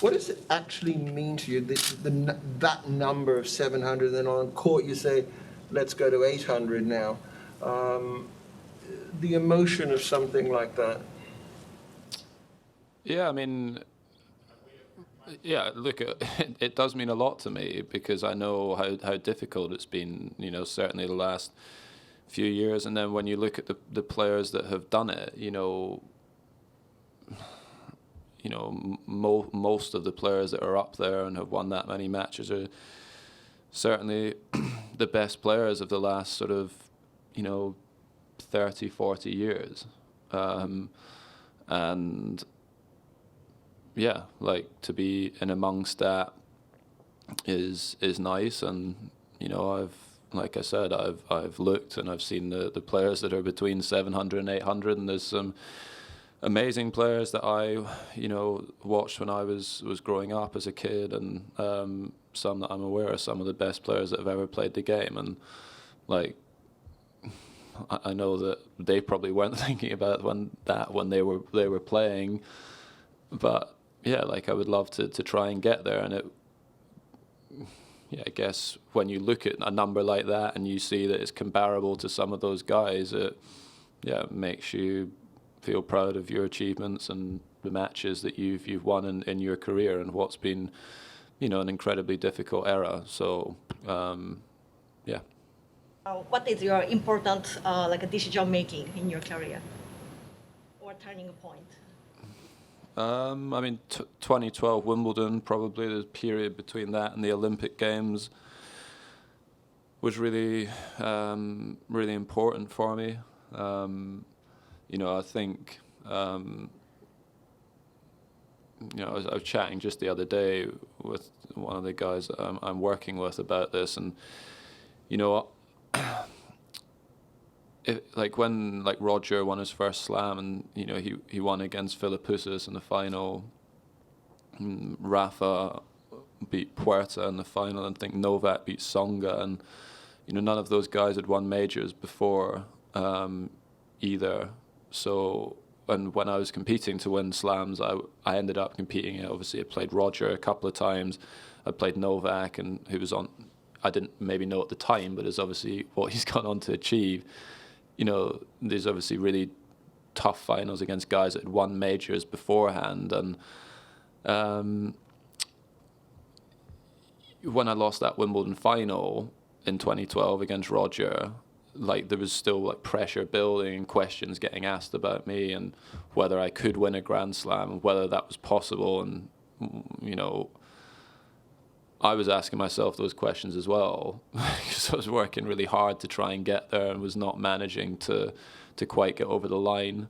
What does it actually mean to you, that number of 700, then on court you say, let's go to 800 now? The emotion of something like that. Yeah, I mean, yeah, look, it does mean a lot to me because I know how difficult it's been, certainly the last few years. And then when you look at the players that have done it, most of the players that are up there and have won that many matches are certainly the best players of the last sort of, 30, 40 years. And yeah, like to be in amongst that is nice. And, like I said, I've looked and I've seen the players that are between 700 and 800, and there's some amazing players that I, watched when I was growing up as a kid, and some that I'm aware are some of the best players that have ever played the game. And like, I know that they probably weren't thinking about when they were playing, but yeah, like I would love to try and get there. And I guess when you look at a number like that and you see that it's comparable to some of those guys, it makes you feel proud of your achievements and the matches that you've won in your career and what's been, an incredibly difficult era. So, yeah. What is your important decision making in your career or turning point? 2012 Wimbledon, probably the period between that and the Olympic Games was really, really important for me. I think, I was chatting just the other day with one of the guys that I'm working with about this, and, when Roger won his first slam and, he won against Philippoussis in the final, Rafa beat Puerta in the final, and I think Novak beat Tsonga, and, none of those guys had won majors before either. So, and when I was competing to win slams, I ended up competing. Obviously, I played Roger a couple of times. I played Novak, and who was on. I didn't maybe know at the time, but it's obviously what he's gone on to achieve. There's obviously really tough finals against guys that had won majors beforehand, and when I lost that Wimbledon final in 2012 against Roger, there was still pressure building and questions getting asked about me and whether I could win a Grand Slam and whether that was possible. And, I was asking myself those questions as well because I was working really hard to try and get there and was not managing to quite get over the line.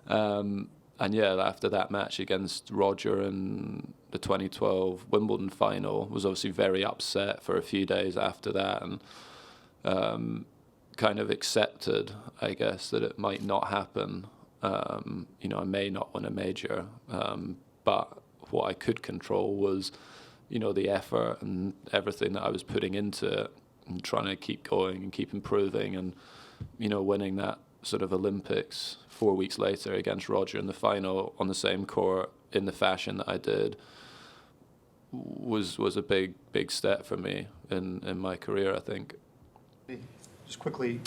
And yeah, after that match against Roger in the 2012 Wimbledon final, was obviously very upset for a few days after that, and kind of accepted, I guess, that it might not happen. I may not win a major, but what I could control was, the effort and everything that I was putting into it and trying to keep going and keep improving, and, winning that sort of Olympics 4 weeks later against Roger in the final on the same court in the fashion that I did was a big step for me in my career, I think. Just quickly,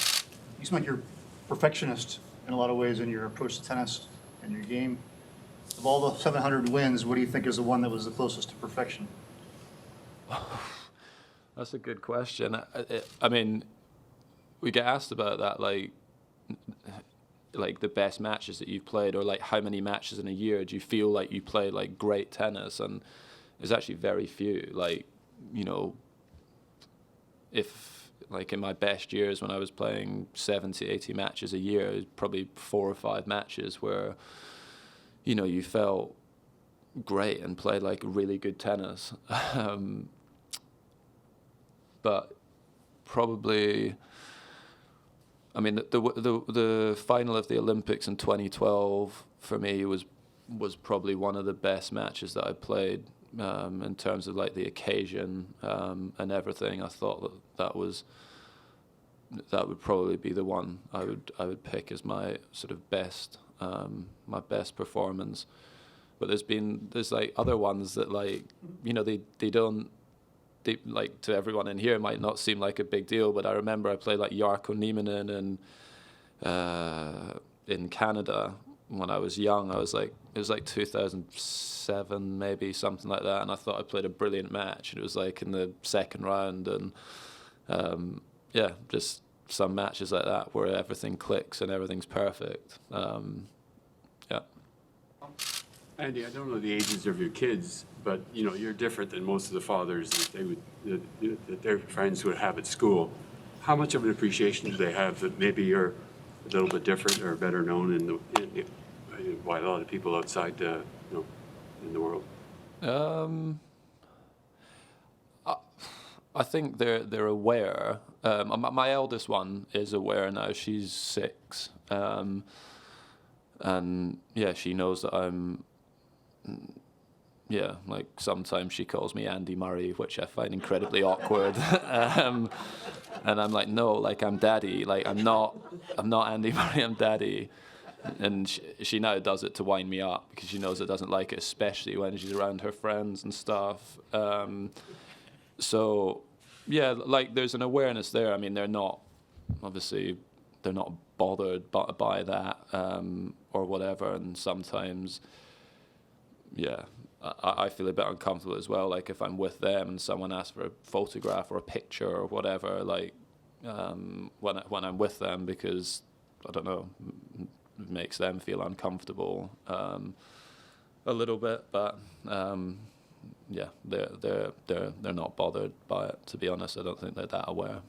you seem like you're a perfectionist in a lot of ways in your approach to tennis and your game. Of all the 700 wins, what do you think is the one that was the closest to perfection? That's a good question. I mean, we get asked about that, like the best matches that you've played, or how many matches in a year do you feel like you play great tennis? And there's actually very few. If in my best years when I was playing 70, 80 matches a year, it was probably 4 or 5 matches where, you felt great and played really good tennis. But probably, I mean, the final of the Olympics in 2012 for me was probably one of the best matches that I played in terms of the occasion and everything. I thought that would probably be the one I would pick as my sort of best my best performance. but there's like other ones that, like, you know, they don't, they, like, to everyone in here, it might not seem like a big deal, but I remember I played like Jarkko Nieminen in Canada when I was young. I was like, it was like 2007 maybe, something like that, and I thought I played a brilliant match. It was like in the second round, and yeah, just some matches like that where everything clicks and everything's perfect. Yeah. Andy, I don't know the ages of your kids, but you know you're different than most of the fathers that their friends would have at school. How much of an appreciation do they have that maybe you're a little bit different or better known by a lot of people outside, in the world? I think they're aware. My eldest one is aware now. She's 6, and yeah, she knows that I'm. Yeah, like sometimes she calls me Andy Murray, which I find incredibly awkward. And I'm like, no, like I'm Daddy. Like I'm not Andy Murray. I'm Daddy. And she now does it to wind me up because she knows it doesn't like it, especially when she's around her friends and stuff. So, yeah, like there's an awareness there. I mean, they're not bothered by that or whatever. And sometimes, yeah, I feel a bit uncomfortable as well. Like if I'm with them and someone asks for a photograph or a picture or whatever, like when I'm with them, because I don't know, it makes them feel uncomfortable a little bit. But yeah, they're not bothered by it. To be honest, I don't think they're that aware.